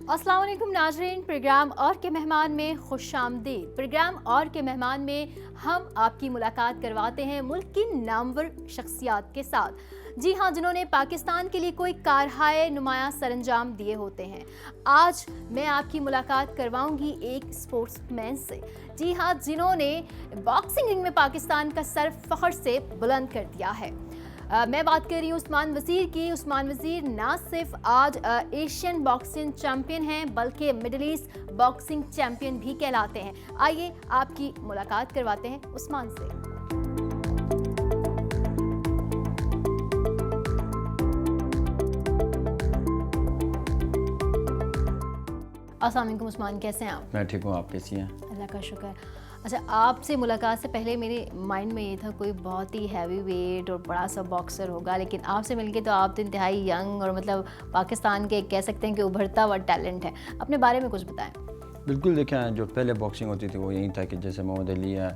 अस्सलाम वालेकुम नाजरीन, प्रोग्राम और के मेहमान में खुशामदीद। प्रोग्राम और के मेहमान में हम आपकी मुलाकात करवाते हैं मुल्क की नामवर शख्सियात के साथ। जी हाँ, जिन्होंने पाकिस्तान के लिए कोई कारहाय नुमाया सरंजाम दिए होते हैं। आज मैं आपकी मुलाकात करवाऊंगी एक स्पोर्ट्समैन से। जी हाँ, जिन्होंने बॉक्सिंग रिंग में पाकिस्तान का सर फख्र से बुलंद कर दिया है। मैं बात कर रही हूँ उस्मान वज़ीर की। उस्मान वज़ीर ना सिर्फ आज एशियन बॉक्सिंग चैंपियन हैं बल्कि मिडिल ईस्ट बॉक्सिंग चैंपियन भी कहलाते हैं। आइए आपकी मुलाकात करवाते हैं उस्मान से। अस्सलाम वालेकुम उस्मान, कैसे हैं आप? मैं ठीक हूँ, आप कैसी हैं? अल्लाह का शुक्र। अच्छा, आपसे मुलाकात से पहले मेरे माइंड में ये था कोई बहुत ही हैवी वेट और बड़ा सा बॉक्सर होगा, लेकिन आपसे मिलके तो आप तो इंतहाई यंग और मतलब पाकिस्तान के कह सकते हैं कि उभरता हुआ टैलेंट है। अपने बारे में कुछ बताएं। बिल्कुल, देखें जो पहले बॉक्सिंग होती थी वो यही था कि जैसे मोहम्मद अली है,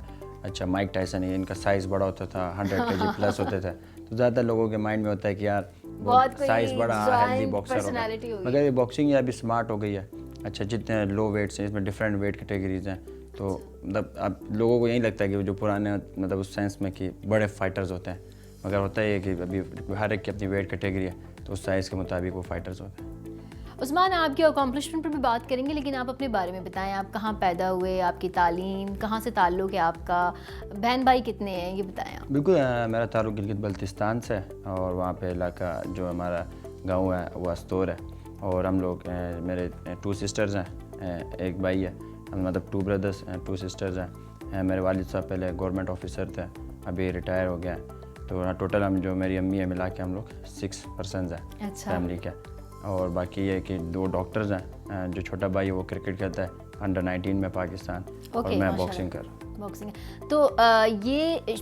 अच्छा माइक टायसन है, इनका साइज़ बड़ा होता था, 100 kg प्लस होते थे। तो ज़्यादातर लोगों के माइंड में होता है कि यार बहुत साइज़ बड़ा हेल्दी बॉक्सर होगा, पर्सनालिटी होगी। मगर ये बॉक्सिंग ये अभी स्मार्ट हो गई है। अच्छा, जितने लो वेट्स हैं इसमें डिफरेंट वेट कैटेगरीज हैं, तो मतलब अब लोगों को यही लगता है कि जो पुराने मतलब उस सेंस में कि बड़े फाइटर्स होते हैं, मगर होता ही है कि अभी हर एक की अपनी वेट कैटेगरी है, तो उस साइज़ के मुताबिक वो फाइटर्स होते हैं। उस्मान, आपकी अकॉम्प्लिशमेंट पर भी बात करेंगे, लेकिन आप अपने बारे में बताएं। आप कहाँ पैदा हुए, आपकी तालीम, कहाँ से ताल्लुक़ है आपका, बहन भाई कितने हैं, ये बताएं आप। बिल्कुल, मेरा ताल्लुक़ गिलगित बल्तिस्तान से है और वहाँ पे इलाका जो हमारा गांव है वो अस्तोर है। और हम लोग मेरे 2 सिस्टर्स हैं, एक भाई है, मतलब 2 ब्रदर्स हैं, 2 सिस्टर्स हैं। मेरे वालिद साहब पहले गवर्नमेंट ऑफिसर थे, अभी रिटायर हो गया है। तो टोटल हम जो मेरी अम्मी है मिला के हम लोग 6 पर्सनस हैं फैमिली के। और बाकी ये कि 2 डॉक्टर्स हैं, जो छोटा भाई है वो क्रिकेट खेलता है अंडर 19 में पाकिस्तान, और मैं बॉक्सिंग कर रहा हूँ। बॉक्सिंग। तो ये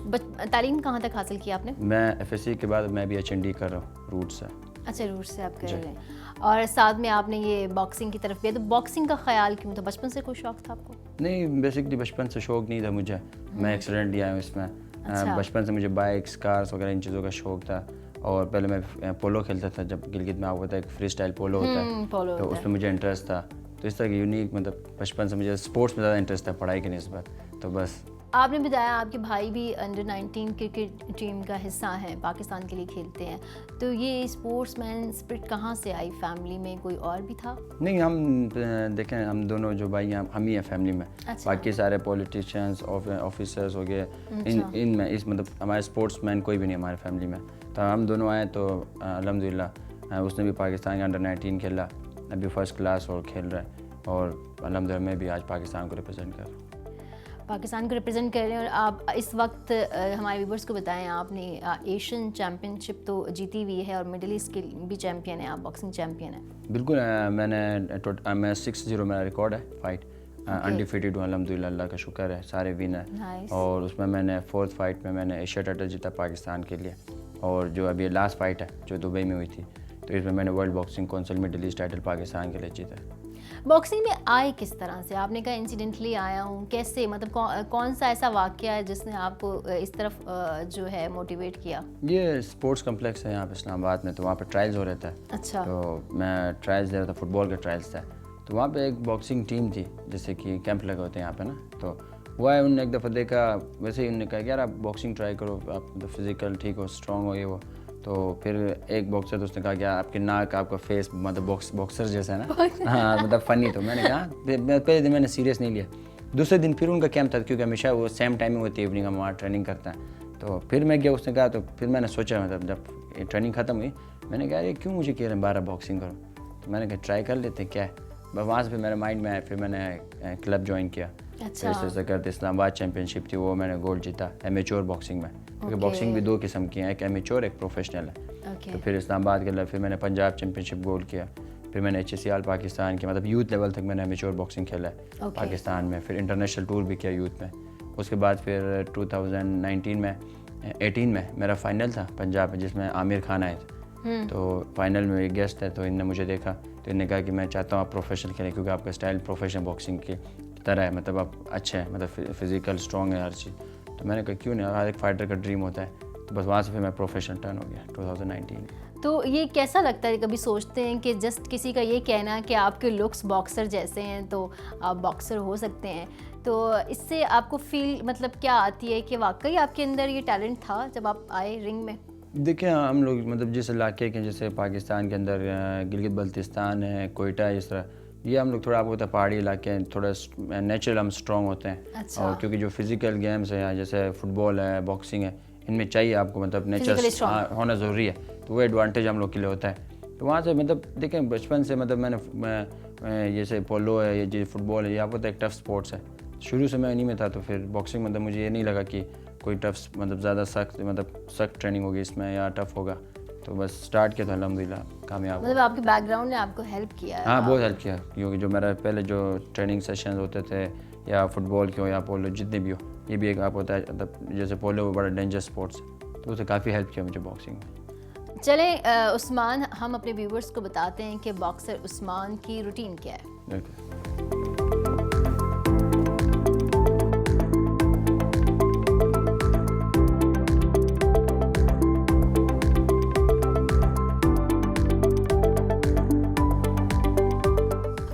तालीम कहाँ तक हासिल की आपने? मैं FSC के बाद मैं भी HND कर रहा हूँ रूट से। अच्छा, रूट से आप कर रहे हैं, और साथ में आपने ये बॉक्सिंग की तरफ भी है। तो बॉक्सिंग का ख्याल क्यों था? बचपन से कोई शौक था आपको? नहीं, बेसिकली बचपन से शौक नहीं था मुझे, मैं एक्सीडेंट लिया हूँ इसमें। अच्छा। बचपन से मुझे बाइक्स, कार्स वगैरह इन चीज़ों का शौक था। और पहले मैं पोलो खेलता था, जब गिलगित में आपको पता है फ्री स्टाइल पोलो होता है, तो उसमें मुझे इंटरेस्ट था। तो इस तरह की यूनिक मतलब बचपन से मुझे स्पोर्ट्स में ज़्यादा इंटरेस्ट था पढ़ाई के निस्बत, तो बस। आपने बताया आपके भाई भी अंडर 19 क्रिकेट टीम का हिस्सा हैं, पाकिस्तान के लिए खेलते हैं। तो ये स्पोर्ट्समैन स्पिरिट कहाँ से आई? फैमिली में कोई और भी था? नहीं, हम देखें हम दोनों जो भाई हैं हम ही हैं फैमिली में। अच्छा। बाकी सारे पॉलिटिशियंस ऑफिसर्स हो गए, इन में इस मतलब हमारे स्पोर्ट्समैन कोई भी नहीं हमारे फैमिली में। तो हम दोनों आए तो अल्हम्दुलिल्लाह उसने भी पाकिस्तान के अंडर 19 खेला, अभी फर्स्ट क्लास और खेल रहा है। और अल्हम्दुलिल्लाह मैं भी आज पाकिस्तान को रिप्रेजेंट कर रहा हूँ। पाकिस्तान को रिप्रेजेंट कर रहे हैं। और आप इस वक्त हमारे व्यूवर्स को बताएं, आपने एशियन चैम्पियनशिप तो जीती हुई है और मिडिल ईस्ट के भी चैम्पियन है, आप बॉक्सिंग चैम्पियन हैं। बिल्कुल, मैं 6-0 मेरा रिकॉर्ड है फाइट, अनडिफीटेड हूँ अल्हम्दुलिल्लाह, अल्लाह का शुक्र है, सारे विन है। और उसमें मैंने 4th फाइट में मैंने एशिया टाइटल जीता पाकिस्तान के लिए। और जो अभी लास्ट फाइट है जो दुबई में हुई थी, तो इसमें मैंने world boxing council middle east title Pakistan के लिए जीता है। बॉक्सिंग में आए किस तरह से? आपने कहा इंसिडेंटली आया हूँ, कैसे मतलब कौन सा ऐसा वाकया है जिसने आपको इस तरफ जो है मोटिवेट किया? ये स्पोर्ट्स कम्प्लेक्स है यहाँ पे इस्लामाबाद में, तो वहाँ पे ट्रायल्स हो रहे थे। अच्छा। तो मैं ट्रायल्स दे रहा था, फुटबॉल के ट्रायल्स थे। तो वहाँ पे एक बॉक्सिंग टीम थी, जैसे कि कैंप लगे होते हैं यहाँ पे ना, तो वो है, उन्होंने एक दफ़ा देखा, वैसे ही उन्होंने कहा कि यार आप बॉक्सिंग ट्राई करो, आप मतलब फिजिकल ठीक हो, स्ट्रॉन्ग हो, ये वो। तो फिर एक बॉक्सर तो उसने कहा कि आपके नाक, आपका फेस मतलब बॉक्सर जैसा है ना, हाँ मतलब फ़नी। तो मैंने कहा, पहले दिन मैंने सीरियस नहीं लिया। दूसरे दिन फिर उनका कैंप था, क्योंकि हमेशा वो सेम टाइमिंग होती है, इवनिंग हम वहाँ ट्रेनिंग करते हैं। तो फिर मैं गया, उसने कहा, तो फिर मैंने सोचा, मतलब जब ट्रेनिंग ख़त्म हुई मैंने कहा ये क्यों मुझे कह रहे हैं 12 बॉक्सिंग करो, तो मैंने कहा ट्राई कर लेते क्या है। बस वहाँ से फिर मेरे माइंड में आया, फिर मैंने क्लब ज्वाइन किया। अच्छा। ऐसे करते इस्लामाबाद चैम्पियनशिप थी, वो मैंने गोल्ड जीता एमेच्योर बॉक्सिंग में, क्योंकि बॉक्सिंग भी 2 किस्म की हैं, एक एमेच्योर एक प्रोफेशनल है। तो फिर इस्लामाबाद के लिए फिर मैंने पंजाब चैम्पियनशिप गोल्ड किया, फिर मैंने HSCR पाकिस्तान के मतलब यूथ लेवल तक मैंने एमेच्योर बॉक्सिंग खेला है पाकिस्तान में, फिर इंटरनेशनल टूर भी किया यूथ में। उसके बाद फिर 2018 में मेरा फाइनल था पंजाब में, जिसमें आमिर खान आए थे। तो फाइनल में एक गेस्ट है, तो इन्होंने मुझे देखा, तो इन्होंने कहा कि मैं चाहता हूँ आप प्रोफेशनल खेलें, क्योंकि आपका स्टाइल प्रोफेशनल बॉक्सिंग की तरह है, मतलब आप अच्छे हैं, मतलब फिजिकल स्ट्रॉन्ग है हर चीज़। तो मैंने कहा क्यों नहीं, हर एक फाइटर का ड्रीम होता है। तो बस वहाँ से फिर मैं प्रोफेशनल टर्न हो गया 2019। तो ये कैसा लगता है, कभी सोचते हैं कि जस्ट किसी का ये कहना कि आपके लुक्स बॉक्सर जैसे हैं तो आप बॉक्सर हो सकते हैं, तो इससे आपको फील मतलब क्या आती है कि वाकई आपके अंदर ये टैलेंट था जब आप आए रिंग में? देखिए हम लोग मतलब जिस इलाके के, जैसे पाकिस्तान के अंदर गिलगित बल्तिस्तान है, कोयटा है, इस तरह ये हम लोग थोड़ा, आपको पता है पहाड़ी इलाके हैं, थोड़ा नेचुरल हम स्ट्रॉन्ग होते हैं। अच्छा। और क्योंकि जो फिज़िकल गेम्स है जैसे फुटबॉल है, बॉक्सिंग है, इनमें चाहिए आपको मतलब Physically नेचर strong। होना ज़रूरी है, तो वो एडवांटेज हम लोग के लिए होता है। तो वहाँ से मतलब देखें बचपन से मतलब मैंने जैसे पोलो है, ये जो फुटबॉल है, ये आपको पता है एक टफ स्पोर्ट्स है, शुरू से मैं इन्हीं में था। तो फिर बॉक्सिंग मतलब मुझे ये नहीं लगा कि कोई टफ मतलब ज़्यादा सख्त ट्रेनिंग होगी इसमें या टफ होगा, तो बस स्टार्ट किया था, अल्हम्दुलिल्लाह कामयाब। मतलब आपके बैकग्राउंड ने आपको हेल्प किया है? हाँ बहुत हेल्प किया, क्योंकि जो मेरा पहले जो ट्रेनिंग सेशंस होते थे या फुटबॉल के हो या पोलो जितने भी हो, ये भी एक आपको होता है मतलब जैसे पोलो बड़ा डेंजर स्पोर्ट्स है, तो उसे काफ़ी हेल्प किया मुझे बॉक्सिंग में। चले उस्मान, हम अपने व्यूवर्स को बताते हैं कि बॉक्सर उस्मान की रूटीन क्या है। बिल्कुल।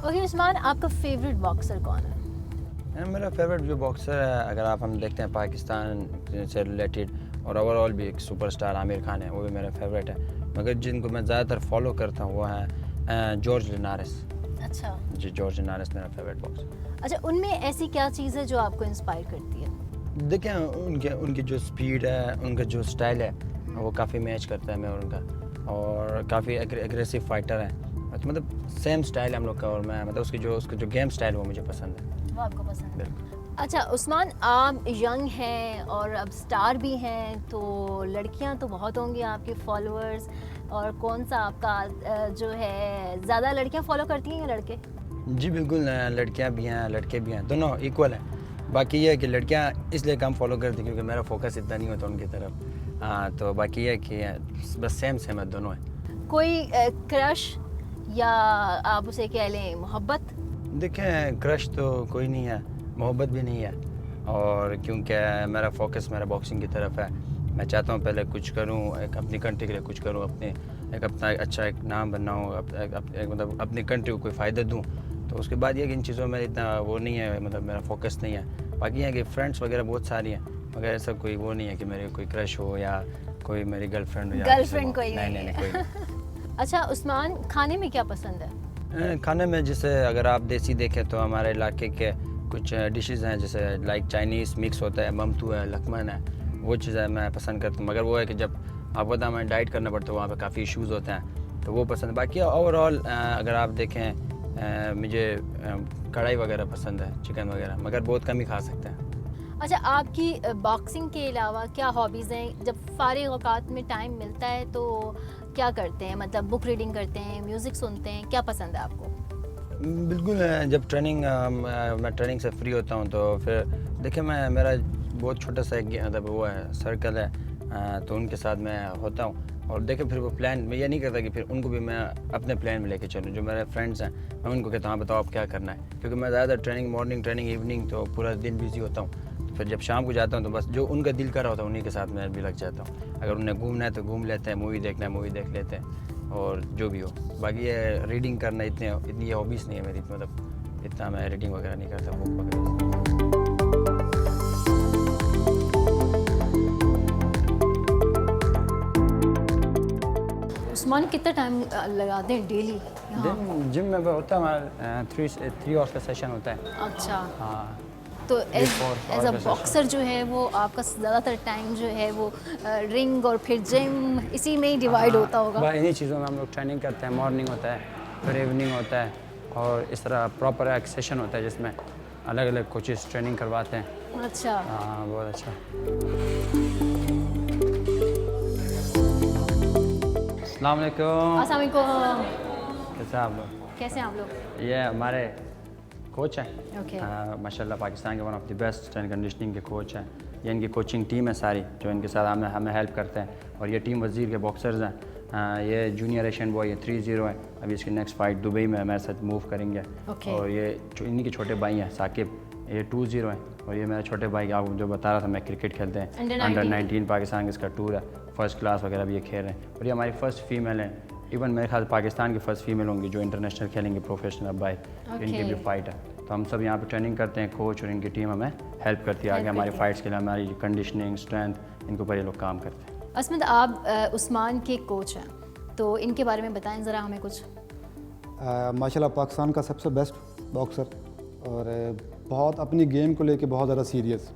ओके उस्मान, आपका फेवरेट बॉक्सर कौन है? मेरा फेवरेट जो बॉक्सर है, अगर आप हम देखते हैं पाकिस्तान से रिलेटेड और ओवरऑल भी एक सुपरस्टार आमिर खान है, वो भी मेरा फेवरेट है। मगर जिनको मैं ज़्यादातर फॉलो करता हूँ वो है जॉर्ज लिनारेस। अच्छा जी, जॉर्ज लिनारेस मेरा फेवरेट बॉक्सर। अच्छा, उनमें ऐसी क्या चीज़ है जो आपको इंस्पायर करती है? देखें उनकी जो स्पीड है, उनका जो स्टाइल है, वो काफ़ी मैच करता है मैं और उनका, और काफ़ी एग्रेसिव फाइटर है, तो मतलब सेम स्टाइल है हम लोग का, और मैं मतलब उसका जो गेम स्टाइल वो मुझे पसंद है। वो आपको पसंद है? बिल्कुल। अच्छा उस्मान, आप यंग हैं और अब स्टार भी हैं, तो लड़कियां तो बहुत होंगी आपके फॉलोअर्स, और कौन सा आपका जो है ज़्यादा लड़कियां फॉलो करती हैं या लड़के? जी बिल्कुल, लड़कियां भी हैं लड़के भी हैं, दोनों इक्वल हैं। बाकी ये है कि लड़कियां इसलिए कम फॉलो करती हैं क्योंकि मेरा फोकस इतना नहीं होता उनकी तरफ। हाँ, तो बाकी ये है कि बस सेम है, दोनों है। कोई क्रश या आप उसे कह लें मोहब्बत? देखें क्रश तो कोई नहीं है, मोहब्बत भी नहीं है, और क्योंकि मेरा फोकस मेरा बॉक्सिंग की तरफ है। मैं चाहता हूँ पहले कुछ करूँ, एक अपनी कंट्री के लिए कुछ करूँ, एक अपना अच्छा एक नाम बनाऊँ, मतलब अपनी कंट्री को कोई फ़ायदा दूँ। तो उसके बाद ये कि इन चीज़ों में इतना वो नहीं है, मतलब मेरा फोकस नहीं है। बाकी है कि फ्रेंड्स वगैरह बहुत सारी हैं, मगर ऐसा कोई वो नहीं है कि मेरे कोई क्रश हो या कोई मेरी गर्लफ्रेंड हो। गर्लफ्रेंड कोई नहीं कोई नहीं। अच्छा उस्मान, खाने में क्या पसंद है? खाने में जैसे अगर आप देसी देखें तो हमारे इलाके के कुछ डिशेस हैं, जैसे लाइक चाइनीज़ मिक्स होता है, ममतू है, लकमन है, वो चीज़ें मैं पसंद करता हूँ। मगर वो है कि जब आपको पता हमें डाइट करना पड़ता है, वहाँ पे काफ़ी इश्यूज़ होते हैं, तो वो पसंद है। बाकी ओवरऑल अगर आप देखें मुझे कढ़ाई वगैरह पसंद है, चिकन वगैरह, मगर बहुत कम ही खा सकते हैं। अच्छा, आपकी बॉक्सिंग के अलावा क्या हॉबीज़ हैं? जब फारिग औकात में टाइम मिलता है तो क्या करते हैं? मतलब बुक रीडिंग करते हैं, म्यूज़िक सुनते हैं, क्या पसंद है आपको? बिल्कुल, जब मैं ट्रेनिंग से फ्री होता हूँ तो फिर देखिए मेरा बहुत छोटा सा एक मतलब वो है सर्कल है, तो उनके साथ मैं होता हूँ, और देखिए फिर वो प्लान मैं ये नहीं करता कि फिर उनको भी मैं अपने प्लान में लेके चलूँ। जो मेरे फ्रेंड्स हैं मैं उनको कहता हूँ हाँ बताओ आप क्या करना है, क्योंकि मैं ज़्यादातर ट्रेनिंग मॉर्निंग ट्रेनिंग इवनिंग तो पूरा दिन बिजी होता हूँ। तो फिर जब शाम को जाता हूँ तो बस जो उनका दिल कर रहा होता है उन्हीं के साथ मैं भी लग जाता हूँ। अगर उन्हें घूमना है तो घूम लेते हैं, मूवी देखना है मूवी देख लेते हैं, और जो भी हो। बाकी ये रीडिंग करना इतनी ये हॉबीज़ नहीं है मेरी, मतलब इतना मैं रीडिंग वगैरह नहीं करता, बुक वगैरह। उस्मान, कितना टाइम लगाते हैं डेली यहाँ? जिम में होता है हमारा 3 आवर्स का सेशन होता है। अच्छा, हाँ, तो एज 4 अ hours का बॉक्सर जो है वो आपका ज़्यादातर टाइम जो है वो रिंग और फिर जिम इसी में ही डिवाइड होता होगा? बस इन्हीं चीज़ों में हम लोग ट्रेनिंग करते हैं। मॉर्निंग होता है, फिर इवनिंग होता है, और इस तरह प्रॉपर एक सेशन होता है जिसमें अलग अलग कोचेस ट्रेनिंग करवाते हैं। अच्छा, हाँ बहुत अच्छा। अस्सलाम वालेकुम। अस्सलाम वालेकुम। कैसे आप लोग? कैसे हैं आप लोग? ये हमारे कोच हैं, ओके। माशाल्लाह पाकिस्तान के one of the best strength conditioning के कोच हैं। ये इनकी कोचिंग टीम है सारी, जो इनके साथ हमें हेल्प करते हैं, और ये टीम वज़ीर के बॉक्सर्स हैं। ये जूनियर एशियन बॉय, ये 3-0 है। अभी इसकी नेक्स्ट फाइट दुबई में हमारे साथ मूव करेंगे। ओके। और ये इन्हीं के छोटे भाई हैं साकिब, ये 2-0 है। और ये मेरा छोटे भाई आपको जो बता रहा था मैं क्रिकेट खेलते हैं Under अंडर 19 19 पाकिस्तान का इसका टूर है, फर्स्ट क्लास वगैरह भी ये खेल रहे हैं। और ये हमारी फर्स्ट फीमेल है, इवन मेरे ख्याल पाकिस्तान की फर्स्ट फीमेल होंगी जो इंटरनेशनल खेलेंगे प्रोफेशनल अब बाय। इनकी भी फाइट है, तो हम सब यहाँ पे ट्रेनिंग करते हैं, कोच और इनकी टीम हमें हेल्प करती है आगे हमारी फाइट्स के लिए, हमारी कंडीशनिंग स्ट्रेंथ इनके ऊपर ये लोग काम करते हैं। असमत, आप उस्मान के कोच हैं, तो इनके बारे में बताएं ज़रा हमें कुछ। माशाल्लाह पाकिस्तान का सबसे बेस्ट बॉक्सर और बहुत अपनी गेम को लेके बहुत ज़्यादा सीरियस।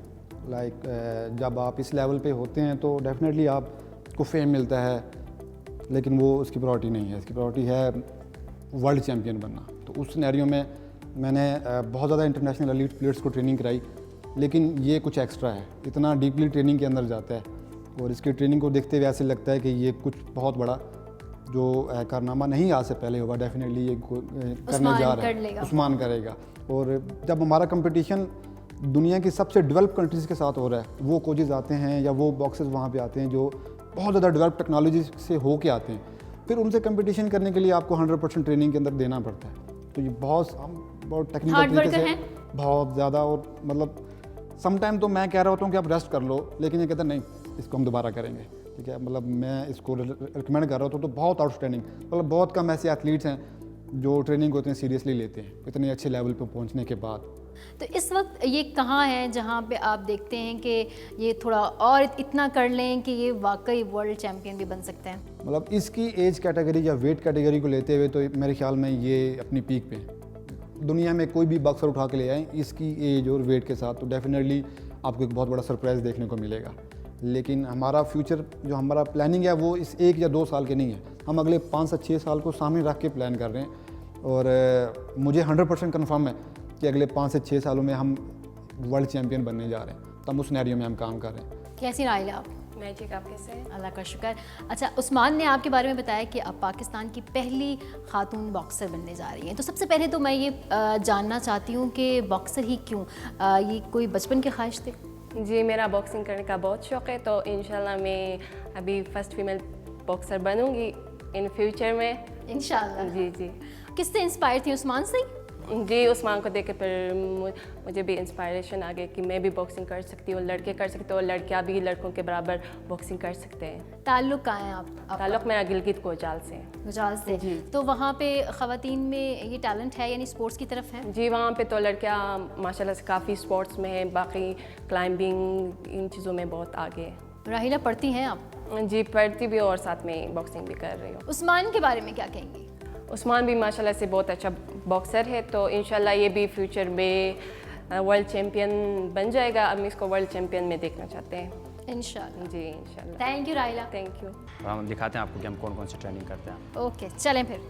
जब आप इस लेवल पे होते हैं तो डेफिनेटली आपको फेम मिलता है, लेकिन वो उसकी प्रायोरिटी नहीं है। इसकी प्रायोरिटी है वर्ल्ड चैम्पियन बनना। तो उस सिनेरियो में मैंने बहुत ज़्यादा इंटरनेशनल एलीट प्लेयर्स को ट्रेनिंग कराई, लेकिन ये कुछ एक्स्ट्रा है, इतना डीपली ट्रेनिंग के अंदर जाता है और इसकी ट्रेनिंग को देखते हुए ऐसे लगता है कि ये कुछ बहुत बड़ा जो कारनामा नहीं आज से पहले होगा, डेफिनेटली ये करने जा रहा है, उस्मान करेगा। और जब हमारा कंपटीशन दुनिया की सबसे डेवलप कंट्रीज़ के साथ हो रहा है, वो कोचेस आते हैं या वो बॉक्सर्स वहाँ पे आते हैं जो बहुत ज़्यादा डेवलप टेक्नोलॉजी से हो के आते हैं, फिर उनसे कंपटीशन करने के लिए आपको 100% ट्रेनिंग के अंदर देना पड़ता है। तो ये बहुत टेक्निकल तरीके से बहुत ज़्यादा, और मतलब समटाइम तो मैं कह रहा होता हूँ कि आप रेस्ट कर लो, लेकिन ये कहते हैं नहीं इसको हम दोबारा करेंगे, ठीक है। मतलब मैं इसको रिकमेंड कर रहा होता हूँ। तो बहुत आउटस्टैंडिंग, मतलब बहुत कम ऐसे एथलीट्स हैं जो ट्रेनिंग को इतने सीरियसली लेते हैं इतने अच्छे लेवल पे पहुंचने के बाद। तो इस वक्त ये कहाँ है जहाँ पे आप देखते हैं कि ये थोड़ा और इतना कर लें कि ये वाकई वर्ल्ड चैम्पियन भी बन सकते हैं? मतलब इसकी एज कैटेगरी या वेट कैटेगरी को लेते हुए तो मेरे ख्याल में ये अपनी पीक पे है। दुनिया में कोई भी बॉक्सर उठा के ले आए इसकी एज और वेट के साथ, तो डेफिनेटली आपको एक बहुत बड़ा सरप्राइज़ देखने को मिलेगा। लेकिन हमारा फ्यूचर जो हमारा प्लानिंग है वो इस 1 या 2 साल के नहीं है, हम अगले 5 से 6 साल को सामने रख के प्लान कर रहे हैं। और मुझे 100% कन्फर्म है कि अगले 5 से 6 सालों में हम वर्ल्ड चैम्पियन बनने जा रहे हैं। तो हम उस सिनेरियो में हम काम कर रहे हैं। कैसी राय आप? मैं ठीक, आप कैसे हैं? अल्लाह का शुक्र। अच्छा, उस्मान ने आपके बारे में बताया कि आप पाकिस्तान की पहली खातून बॉक्सर बनने जा रही हैं। तो सबसे पहले तो मैं ये जानना चाहती हूँ कि बॉक्सर ही क्यों? ये कोई बचपन की ख्वाहिश थी? जी, मेरा बॉक्सिंग करने का बहुत शौक़ है, तो इंशाल्लाह मैं अभी फर्स्ट फीमेल बॉक्सर बनूंगी इन फ्यूचर में इंशाल्लाह। जी जी। किससे इंस्पायर थी? उस्मान से? जी, उस्मान को देख के फिर मुझे भी इंस्पायरेशन आ गई कि मैं भी बॉक्सिंग कर सकती हूँ, लड़के कर सकते हो, लड़कियाँ भी लड़कों के बराबर बॉक्सिंग कर सकते हैं। ताल्लुक़ कहाँ है आप? ताल्लुक़ मेरा गिलगित गोजाल से। गोजाल से? जी। तो वहाँ पे ख़वातीन में ये टैलेंट है, यानी स्पोर्ट्स की तरफ है? जी, वहाँ पे तो लड़कियाँ माशाल्लाह से काफ़ी स्पोर्ट्स में हैं, बाकी क्लाइंबिंग इन चीज़ों में बहुत आगे है। राहिला, पढ़ती हैं आप? जी, पढ़ती भी और साथ में बॉक्सिंग भी कर रही हूँ। उस्मान के बारे में क्या कहेंगी? उस्मान भी माशाल्लाह से बहुत अच्छा बॉक्सर है, तो इंशाल्लाह ये भी फ्यूचर में वर्ल्ड चैम्पियन बन जाएगा। अब इसको वर्ल्ड चैम्पियन में देखना चाहते हैं इंशाल्लाह। जी इंशाल्लाह। थैंक यू राहिला। Thank you. हम दिखाते हैं आपको कि हम कौन कौन सी ट्रेनिंग करते हैं। ओके, चलें फिर।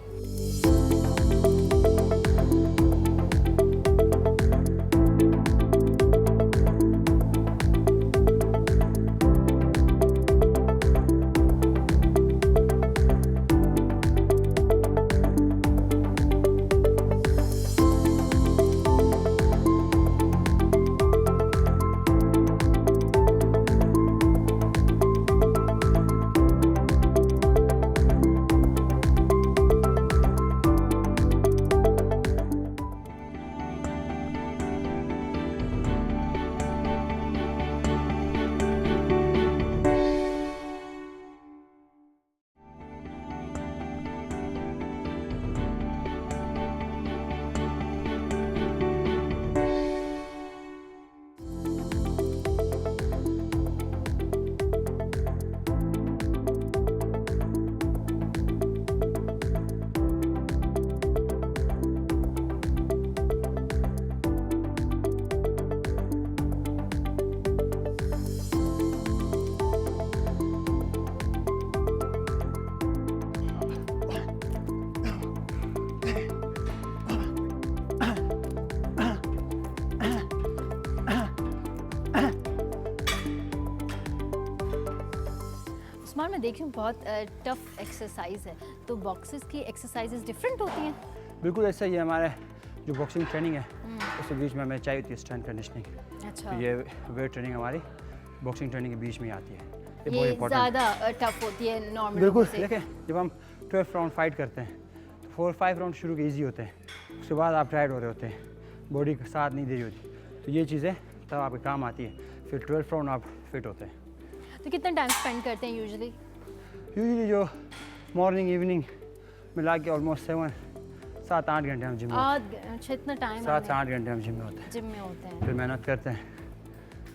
उस्मान, मैं देख रही हूँ बहुत टफ एक्सरसाइज है, तो बॉक्सेस की एक्सरसाइजेस डिफरेंट होती हैं? बिल्कुल ऐसा ही है। हमारे जो बॉक्सिंग ट्रेनिंग है उसके बीच में हमें चाहिए होती है स्ट्रेंथ कंडीशनिंग। अच्छा। तो ये वेट ट्रेनिंग हमारी बॉक्सिंग ट्रेनिंग के बीच में आती है। ये ज़्यादा टफ होती है नॉर्मल? बिल्कुल। देखें, जब हम 12 राउंड फाइट करते हैं तो 4-5 राउंड शुरू के ईजी होते हैं, उसके बाद आप टायर्ड हो रहे होते हैं, बॉडी का साथ नहीं दे रही होती, तो ये चीज़ें तब आपके काम आती है, फिर 12th राउंड आप फिट होते हैं। तो कितना टाइम स्पेंड करते हैं यूजुअली? यूजली जो मॉर्निंग इवनिंग मिला के ऑलमोस्ट 7-8 घंटे हम जिम में अच्छा इतना टाइम 7 से 8 घंटे हम जिम में होते हैं, जिम में होते हैं। फिर मेहनत करते हैं,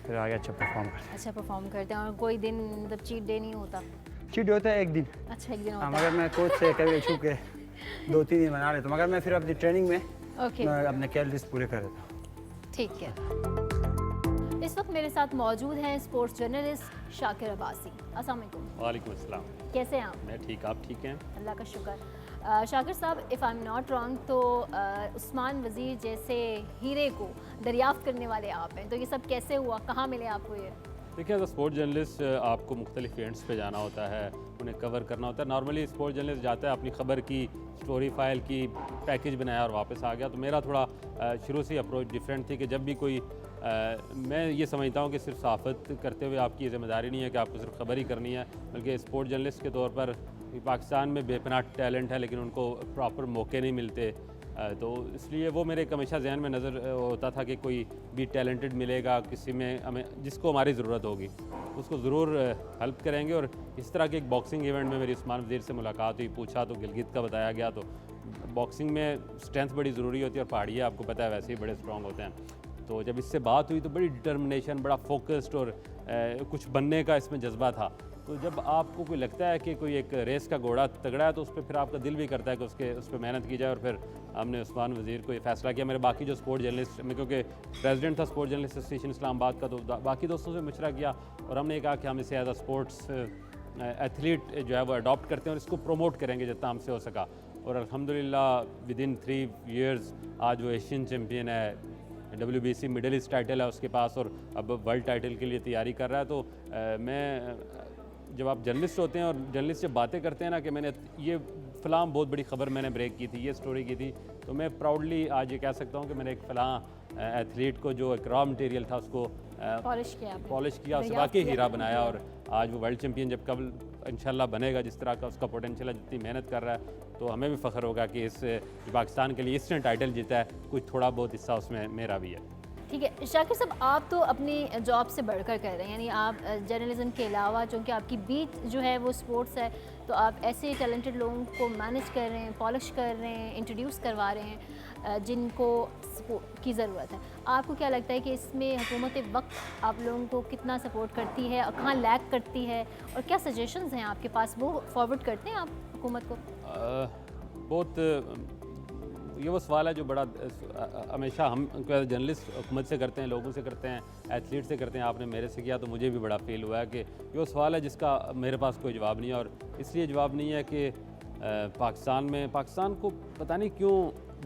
फिर आगे अच्छा परफॉर्म करते अच्छा परफॉर्म करते हैं और कोई दिन मतलब चीट डे नहीं होता? हैं। चीट होता है एक दिन, अच्छा एक दिन हाँ, होता है। मगर मैं कोच से कभी छू के 2-3 दिन बना लेता हूँ, मगर मैं फिर अपनी ट्रेनिंग में ओके मैं अपने कैलोरीज पूरे कर देता हूँ। ठीक है। इस वक्त मेरे साथ मौजूद हैं स्पोर्ट्स जर्नलिस्ट शाकिर अब्बासी। अस्सलाम वालेकुम। वालेकुम अस्सलाम। कैसे हैं आप? मैं ठीक, आप ठीक हैं? अल्लाह का शुक्र। शाकिर साहब, if I am not wrong तो उस्मान वज़ीर जैसे हीरे को दरियाफ्त करने वाले आप हैं, तो ये सब कैसे हुआ, कहाँ मिले आपको ये? देखिए, एज अ स्पोर्ट जर्नलिस्ट आपको मुख्तलिफ इवेंट्स पे जाना होता है, उन्हें कवर करना होता है। नॉर्मली स्पोर्ट जर्नलिस्ट जाता है, अपनी ख़बर की स्टोरी फाइल की पैकेज बनाया और वापस आ गया। तो मेरा थोड़ा शुरू से अप्रोच डिफरेंट थी कि जब भी कोई मैं ये समझता हूँ कि सिर्फ सहाफ़त करते हुए आपकी ये ज़िम्मेदारी नहीं है कि आपको सिर्फ खबर ही करनी है, बल्कि स्पोर्ट जर्नलिस्ट के तौर पर पाकिस्तान में बेपनाह टैलेंट है लेकिन उनको प्रॉपर मौके नहीं मिलते। तो इसलिए वो मेरे हमेशा जहन में नज़र होता था कि कोई भी टैलेंटेड मिलेगा किसी में, हमें जिसको हमारी ज़रूरत होगी उसको ज़रूर हेल्प करेंगे। और इस तरह के एक बॉक्सिंग इवेंट में मेरी उस्मान वज़ीर से मुलाकात हुई, पूछा तो गिलगित का बताया गया। तो बॉक्सिंग में स्ट्रेंथ बड़ी ज़रूरी होती है और पहाड़िया आपको पता है वैसे ही बड़े स्ट्रॉन्ग होते हैं। तो जब इससे बात हुई तो बड़ी डिटर्मिनेशन, बड़ा फोकस्ड और कुछ बनने का इसमें जज्बा था। तो जब आपको कोई लगता है कि कोई एक रेस का घोड़ा तगड़ा है तो उस पर फिर आपका दिल भी करता है कि उस पर मेहनत की जाए। और फिर हमने उस्मान वज़ीर को ये फ़ैसला किया। मेरे बाकी जो स्पोर्ट जर्नलिस्ट, मैं क्योंकि प्रेसिडेंट था स्पोर्ट जर्नलिस्ट एसोसिएशन इस्लामाबाद का, तो बाकी दोस्तों से मशवरा किया और हमने कहा कि हम इसे एज अ स्पोर्ट्स एथलीट जो है वो अडॉप्ट करते हैं और इसको प्रमोट करेंगे जितना हमसे हो सका। और अल्हम्दुलिल्लाह विदिन 3 years आज वो एशियन चैम्पियन है, WBC मिडल ईस्ट टाइटल है उसके पास और अब वर्ल्ड टाइटल के लिए तैयारी कर रहा है। तो मैं जब आप जर्नलिस्ट होते हैं और जर्नलिस्ट जब बातें करते हैं ना कि मैंने ये फ़लाँ बहुत बड़ी ख़बर मैंने ब्रेक की थी, ये स्टोरी की थी, तो मैं प्राउडली आज ये कह सकता हूँ कि मैंने एक फ़लाँ एथलीट को जो एक रॉ मटेरियल था उसको पॉलिश किया आपने? पॉलिश किया, उसे दरियाफ्त वाकई किया। हीरा बनाया। और आज वो वर्ल्ड चैम्पियन जब कल इंशाल्लाह बनेगा, जिस तरह का उसका पोटेंशियल है, जितनी मेहनत कर रहा है, तो हमें भी फ़ख्र होगा कि इस पाकिस्तान के लिए ईस्टर्न टाइटल जीता है, कुछ थोड़ा बहुत हिस्सा उसमें मेरा भी है। ठीक है शाकिर साहब, आप तो अपनी जॉब से बढ़कर कर रहे हैं, यानी आप जर्नलिज्म के अलावा, चूँकि आपकी बीट जो है वो स्पोर्ट्स है, तो आप ऐसे टैलेंटेड लोगों को मैनेज कर रहे हैं, पॉलिश कर रहे हैं, इंट्रोड्यूस करवा रहे हैं जिनको सपोर्ट की ज़रूरत है। आपको क्या लगता है कि इसमें हुकूमत वक्त आप लोगों को कितना सपोर्ट करती है और कहाँ लैग करती है, और क्या सजेशंस हैं आपके पास, वो फॉरवर्ड करते हैं आप हुकूमत को? बहुत ये वो सवाल है जो बड़ा हमेशा हम जर्नलिस्ट हुकूमत से करते हैं, लोगों से करते हैं, एथलीट से करते हैं। आपने मेरे से किया तो मुझे भी बड़ा फील हुआ है कि ये वो सवाल है जिसका मेरे पास कोई जवाब नहीं है। और इसलिए जवाब नहीं है कि पाकिस्तान को पता नहीं क्यों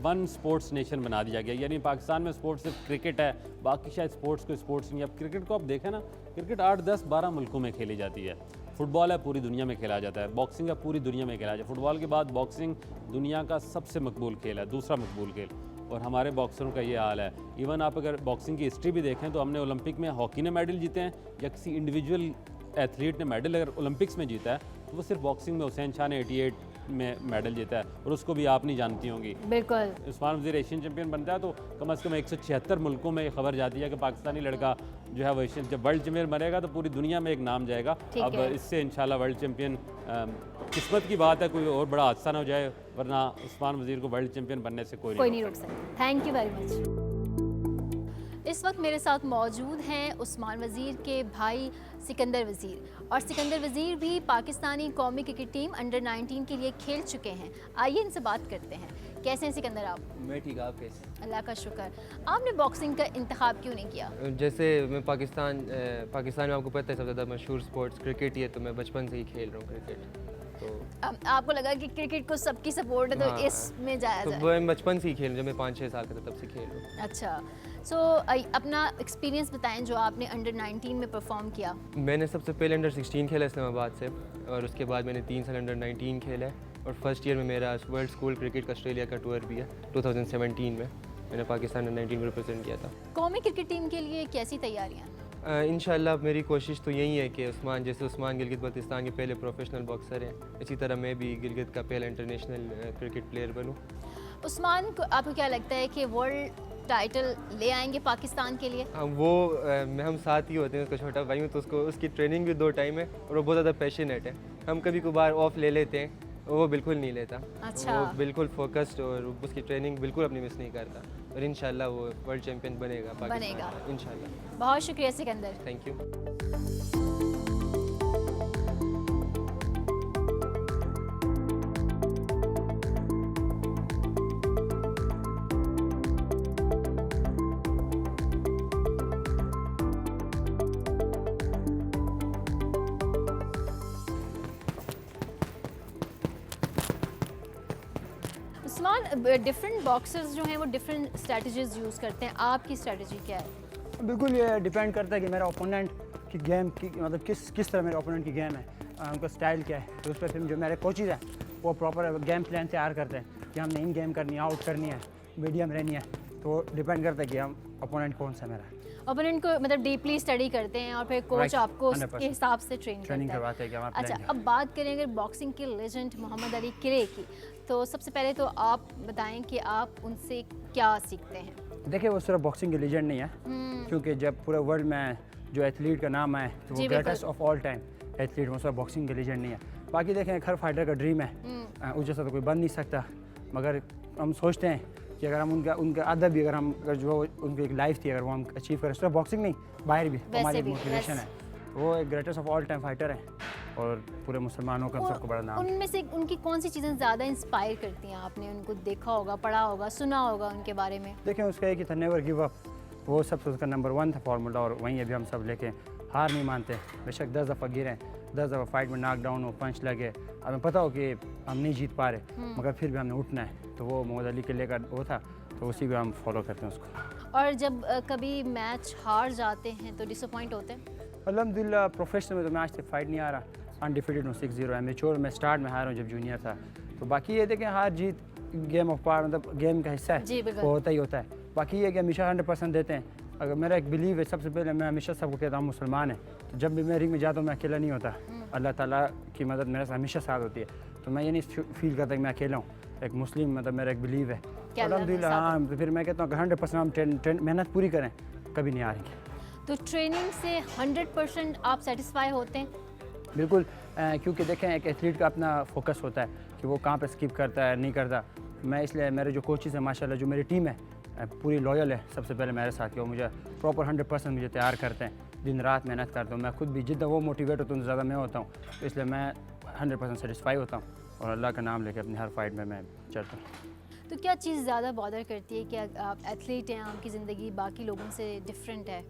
वन स्पोर्ट्स नेशन बना दिया गया। यानी पाकिस्तान में स्पोर्ट्स सिर्फ क्रिकेट है, बाकी शायद स्पोर्ट्स को स्पोर्ट्स नहीं है। अब क्रिकेट को आप देखें ना, क्रिकेट 8, 10, 12 मुल्कों में खेली जाती है। फुटबॉल है पूरी दुनिया में खेला जाता है, बॉक्सिंग है पूरी दुनिया में खेला जाता है। फुटबॉल के बाद बॉक्सिंग दुनिया का सबसे मकबूल खेल है, दूसरा मकबूल खेल, और हमारे बॉक्सरों का ये हाल है। इवन आप अगर बॉक्सिंग की हिस्ट्री भी देखें तो हमने ओलंपिक में हॉकी ने मेडल जीते हैं या किसी इंडिविजुअल एथलीट ने मेडल अगर ओलंपिक्स में जीता है तो वो सिर्फ बॉक्सिंग में हुसैन शाह ने 88 में मेडल जीता है, और उसको भी आप नहीं जानती होंगी। बिल्कुल। उस्मान वज़ीर एशियन चैम्पियन बनता है तो कम से कम 176 मुल्कों में ये खबर जाती है कि पाकिस्तानी लड़का जो है वो एशियन, जब वर्ल्ड चैम्पियन बनेगा तो पूरी दुनिया में एक नाम जाएगा। अब इससे इंशाल्लाह वर्ल्ड चैम्पियन, किस्मत की बात है कोई और बड़ा हादसा ना हो जाए, वरना उस्मान वज़ीर को वर्ल्ड चैम्पियन बनने से कोई नहीं रोक सकता। Thank you very much. इस वक्त मेरे साथ मौजूद हैं उस्मान वज़ीर के भाई सिकंदर वज़ीर, और सिकंदर वज़ीर भी पाकिस्तानी कौमी क्रिकेट टीम अंडर 19 के लिए खेल चुके हैं। आइए इनसे बात करते हैं। कैसे हैं सिकंदर आप? मैं ठीक, आप कैसे? अल्लाह का शुक्र। आपने बॉक्सिंग का इंतखाब क्यों नहीं किया? जैसे मैं पाकिस्तान में आपको पता है सबसे ज़्यादा मशहूर स्पोर्ट्स क्रिकेट ही है, तो मैं बचपन से ही खेल रहा हूँ क्रिकेट। तो आपको लगा कि क्रिकेट को सबकी सपोर्ट है तो हाँ, इसमें जाया जाए? तो मैं बचपन से ही खेल, जब मैं 5-6 साल का था तब से खेल रहा हूँ। अच्छा, सो अपना एक्सपीरियंस बताएं जो आपने अंडर 19 में परफॉर्म किया। मैंने सबसे पहले अंडर 16 खेला इस्लामाबाद से, और उसके बाद मैंने 3 साल अंडर 19 खेला है, और फर्स्ट ईयर में मेरा वर्ल्ड स्कूल क्रिकेट का ऑस्ट्रेलिया का टूर भी है। 2017 में मैंने पाकिस्तान अंडर 19 को रिप्रेजेंट किया था। कौमी क्रिकेट टीम के लिए कैसी तैयारियाँ? इंशाल्लाह मेरी कोशिश तो यही है कि उस्मान गिलगित बल्तिस्तान के पहले प्रोफेशनल बॉक्सर हैं, इसी तरह मैं भी गिलगित का पहला इंटरनेशनल क्रिकेट प्लेयर बनूं। उस्मान को आपको क्या लगता है कि वर्ल्ड टाइटल ले आएंगे पाकिस्तान के लिए? हाँ वो हम साथ ही होते हैं, उसका छोटा भाई हूँ, तो उसको उसकी ट्रेनिंग भी 2 टाइम है और वो बहुत ज़्यादा पैशनेट है। हम कभी कभार ऑफ ले लेते हैं, वो बिल्कुल नहीं लेता। अच्छा। वो बिल्कुल फोकस्ड और उसकी ट्रेनिंग बिल्कुल अपनी मिस नहीं करता और इंशाल्लाह वो वर्ल्ड चैम्पियन बनेगा बनेगा। पाकिस्तान का, इंशाल्लाह। बहुत शुक्रिया Sikandar. Thank you. Usman, different boxers जो हैं वो डिफरेंट स्ट्रेटजीज यूज़ करते हैं, आपकी स्ट्रेटजी क्या है? बिल्कुल ये डिपेंड करता है कि मेरा ओपोनेंट की गेम की मतलब किस तरह मेरे ओपोनेंट की गेम है, उनका स्टाइल क्या है, तो उस पर फिर जो मेरे कोचेज़ हैं वो प्रॉपर गेम प्लान तैयार करते हैं कि हमने इन गेम करनी है, आउट करनी है, मीडियम रहनी है। तो डिपेंड करता है कि हम ओपोनेंट कौन सा मेरा है। ओपोनेंट को मतलब डीपली स्टडी करते हैं और फिर कोच Right, आपको 100% उसके हिसाब से ट्रेन करवाते हैं कि हमारा अच्छा, plan अब बात करें अगर बॉक्सिंग के लेजेंड मोहम्मद अली किरे की, तो सबसे पहले तो आप बताएं कि आप उनसे क्या सीखते हैं? देखिए वो सिर्फ बॉक्सिंग के लीजेंड नहीं है, क्योंकि जब पूरे वर्ल्ड में जो एथलीट का नाम आए तो जी, वो बिल्कुल। Greatest of all time athlete, वो सिर्फ बॉक्सिंग के लीजेंड नहीं है। बाकी देखें हर फाइटर का ड्रीम है, उस जैसा तो कोई बन नहीं सकता, मगर हम सोचते हैं कि अगर हम उनका अदब भी अगर जो उनकी एक लाइफ थी अगर वो हम अचीव करें, सिर्फ बॉक्सिंग नहीं बाहर भी हमारी भी, मोटिवेशन है। वो एक greatest of all time fighter है और पूरे मुसलमानों का सबको बड़ा नाम है। उनमें से उनकी कौन सी चीज़ें ज़्यादा इंस्पायर करती हैं? आपने उनको देखा होगा, पढ़ा होगा, सुना होगा उनके बारे में। देखें उसका एक ही था, नेवर गिव अप, वो सबसे उसका नंबर 1 था फार्मूला, और वहीं अभी हम सब लेके हार नहीं मानते। बेशक 10 दफ़ा गिरे, 10 दफ़ा फाइट में नॉक डाउन हो, पंच लगे, हमें पता हो कि हम नहीं जीत पा रहे, मगर फिर भी हमने उठना है। तो वो मोहम्मद अली के लेकर वो था, तो उसी को हम फॉलो करते हैं उसको। और जब कभी मैच हार जाते हैं तो डिसअपॉइंट होते हैं? अल्हम्दुलिल्लाह प्रोफेशनल में तो मैं आज तक फाइट नहीं आ रहा, अनडिफिटेड हूँ 6-0 एमेच्योर में स्टार्ट में हारा हूँ जब जूनियर था। तो बाकी ये देखें हार जीत गेम ऑफ पार्ट, मतलब गेम का हिस्सा जी, है, बिल्कुल। वो होता ही होता है। बाकी ये कि हमेशा 100% देते हैं। अगर मेरा एक बिलीव है, सबसे पहले मैं हमेशा सबको कहता हूँ मुसलमान है, तो जब भी मैं रिंग में जाता हूँ मैं अकेला नहीं होता, अल्लाह ताला की मदद मेरे साथ हमेशा साथ होती है। तो मैं ये नहीं फील करता कि मैं अकेला हूँ, एक मुस्लिम मतलब मेरा एक बिलीव है। क्या अल्लाह अल्हम्दुलिल्लाह साथ हाँ, तो फिर मैं कहता हूँ कि 100% हम मेहनत पूरी करें, कभी नहीं हारेंगे। तो ट्रेनिंग से 100% आप सेटिस्फाई होते हैं? बिल्कुल, क्योंकि देखें एक एथलीट का अपना फोकस होता है कि वो कहाँ पे स्किप करता है नहीं करता। मैं इसलिए मेरे जो कोचेज़ हैं माशाल्लाह, जो मेरी टीम है पूरी लॉयल है सबसे पहले मेरे साथ, कि वो मुझे प्रॉपर 100% मुझे तैयार करते हैं, दिन रात मेहनत करता हूँ। मैं खुद भी जितना वो मोटिवेट होता हूँ ज़्यादा मैं होता हूँ, तो इसलिए मैं 100% सेटिस्फाई होता हूँ और अल्लाह का नाम लेके अपनी हर फाइट में मैं चलता हूँ। तो क्या चीज़ ज़्यादा बॉदर करती है कि आप एथलीट हैं, आपकी ज़िंदगी बाकी लोगों से डिफरेंट है?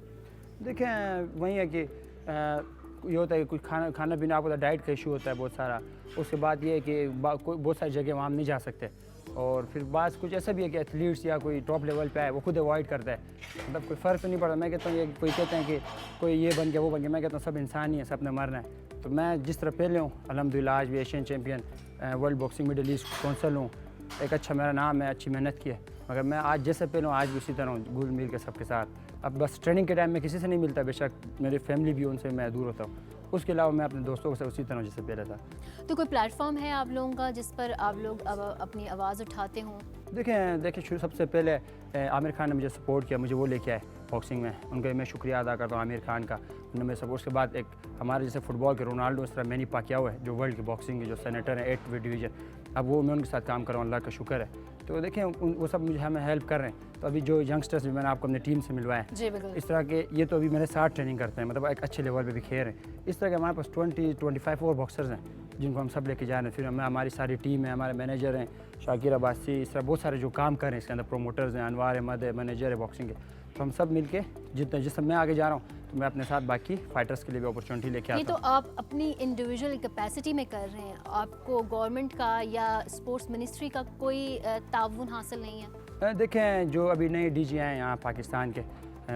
देखें वही है कि ये होता है कि कुछ खाना पीना, आपको डाइट का इशू होता है बहुत सारा। उसके बाद ये है कि बहुत सारी जगह वहाँ हम नहीं जा सकते, और फिर बात कुछ ऐसा भी है कि एथलीट्स या कोई टॉप लेवल पे है वो खुद अवॉइड करता है, मतलब कोई फ़र्क तो नहीं पड़ता। मैं कहता हूँ ये कोई कहते हैं कि कोई ये बन गया वो बन गया, मैं कहता हूँ सब इंसान ही है, सब ने मरना है। तो मैं जिस तरह पहले हूँ अल्हम्दुलिल्लाह, आज भी Asian champion, world boxing middle east council हूँ, एक अच्छा मेरा नाम है, अच्छी मेहनत की है, मगर मैं आज जैसे पहले हूँ आज भी उसी तरह हूँ, घुल मिल के सबके साथ। अब बस ट्रेनिंग के टाइम में किसी से नहीं मिलता, बेशक मेरी फैमिली भी उनसे मैं दूर होता हूँ, उसके अलावा मैं अपने दोस्तों से उसी तरह जैसे पहले था। तो कोई प्लेटफॉर्म है आप लोगों का जिस पर आप लोग अब अपनी आवाज़ उठाते हों? देखिए शुरू सबसे पहले आमिर खान ने मुझे सपोर्ट किया, मुझे वो लेके आए बॉक्सिंग में, उनका मैं शुक्रिया अदा करता हूँ आमिर खान का, उन्होंने मेरे सपोर्ट के बाद एक हमारे जैसे फुटबॉल के रोनाल्डो, इस तरह मैनी पाकियाओ है जो वर्ल्ड की बॉक्सिंग के जो सेनेटर है 8वीं डिवीज़न, अब वो मैं उनके साथ काम कर रहा हूँ, अल्लाह का शुक्र है। तो देखें वो सब मुझे हमें हेल्प कर रहे हैं। तो अभी जो यंगस्टर्स भी मैंने आपको अपनी टीम से मिलवाए जी बिल्कुल। इस तरह के, ये तो अभी मेरे साथ ट्रेनिंग करते हैं, मतलब एक अच्छे लेवल पे भी खेल रहे हैं। इस तरह के हमारे पास 20-25 और बॉक्सर्स हैं जिनको हम सब लेके जा रहे हैं। फिर हमें हमारी सारी टीम है, हमारे मैनेजर हैं शाकिर अब्बासी, इस तरह बहुत सारे जो काम कर रहे हैं इसके अंदर, प्रोमोटर्स हैं, अनवार अहमद है, मैनेजर है बॉक्सिंग के। तो हम सब मिलके जिस मैं आगे जा रहा हूँ तो मैं अपने साथ बाकी फाइटर्स के लिए भी अपॉर्चुनिटी लेके ये आता तो हूँ। आप अपनी इंडिविजुअल कैपेसिटी में कर रहे हैं, आपको गवर्नमेंट का या स्पोर्ट्स मिनिस्ट्री का कोई ताउन हासिल नहीं है? देखें जो अभी नए डीजी हैं यहाँ पाकिस्तान के,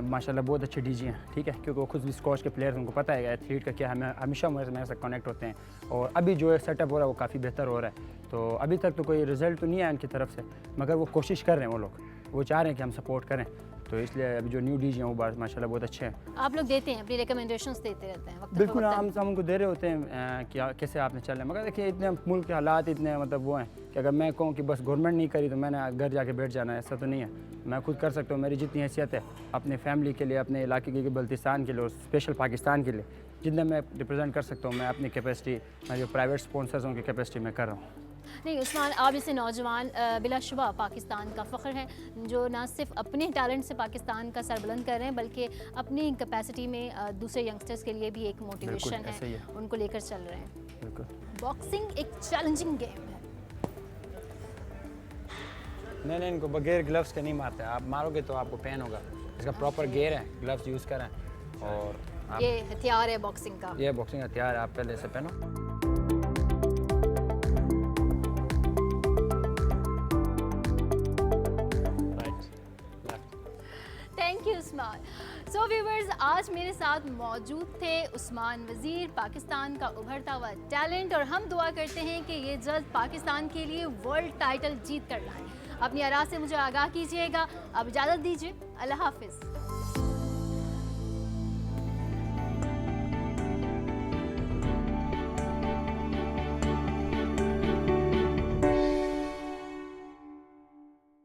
माशाल्लाह बहुत अच्छे डीजी हैं, ठीक है, क्योंकि वो खुद भी स्कॉच के प्लेयर्स, उनको पता है एथलीट का क्या, हमें हमेशा मेरे साथ कनेक्ट होते हैं, और अभी जो सेटअप हो रहा है वो काफ़ी बेहतर हो रहा है। तो अभी तक तो कोई रिजल्ट तो नहीं आया उनकी तरफ से, मगर वो कोशिश कर रहे हैं, वो लोग वो चाह रहे हैं कि हम सपोर्ट करें। तो इसलिए अभी जो न्यू डीजे हैं वो माशाल्लाह बहुत अच्छे हैं। आप लोग देते हैं, अपनी रिकमेंडेशंस देते रहते हैं वक्त बिल्कुल, हम उनको दे रहे होते हैं कि कैसे आपने चलना है, मगर देखिए इतने मुल्क के हालात इतने मतलब वो हैं कि अगर मैं कहूँ कि बस गवर्नमेंट नहीं करी तो मैंने घर जाके बैठ जाना है, ऐसा तो नहीं है। मैं खुद कर सकता हूँ, मेरी जितनी हैसियत है अपने फैमिली के लिए, अपने इलाके के बल्तिस्तान के लिए और स्पेशल पाकिस्तान के लिए जितना मैं रिप्रेजेंट कर सकता हूँ, मैं अपनी कैपेसिटी, मैं जो प्राइवेट स्पॉन्सर्स हैं उनकी कैपेसिटी में कर रहा हूँ। नहीं उस्मान, आप जैसे नौजवान बिलाशुबा पाकिस्तान का फ़ख्र हैं, जो ना सिर्फ अपने टैलेंट से पाकिस्तान का सर बुलंद कर रहे हैं बल्कि अपनी कैपेसिटी में दूसरे यंगस्टर्स के लिए भी एक मोटिवेशन ऐसे ही है, है। उनको लेकर चल रहे हैं। बिल्कुल, बॉक्सिंग एक चैलेंजिंग गेम है। नहीं, इनको बगैर ग्लव्स के नहीं मारते, आप मारोगे तो आपको पेन होगा। इसका प्रॉपर गेयर है, ग्लव्स यूज़ करें और ये हथियार है बॉक्सिंग का। ये बॉक्सिंग हथियार है, आप पहले इसे पहनो। Thank you Usman. So viewers, आज मेरे साथ मौजूद थे उस्मान वज़ीर, पाकिस्तान का उभरता हुआ टैलेंट, और हम दुआ करते हैं कि ये जल्द पाकिस्तान के लिए वर्ल्ड टाइटल जीत कर लाएं। अपनी आरा से मुझे आगाह कीजिएगा। अब इजाज़त दीजिए, अल्लाह हाफिज़।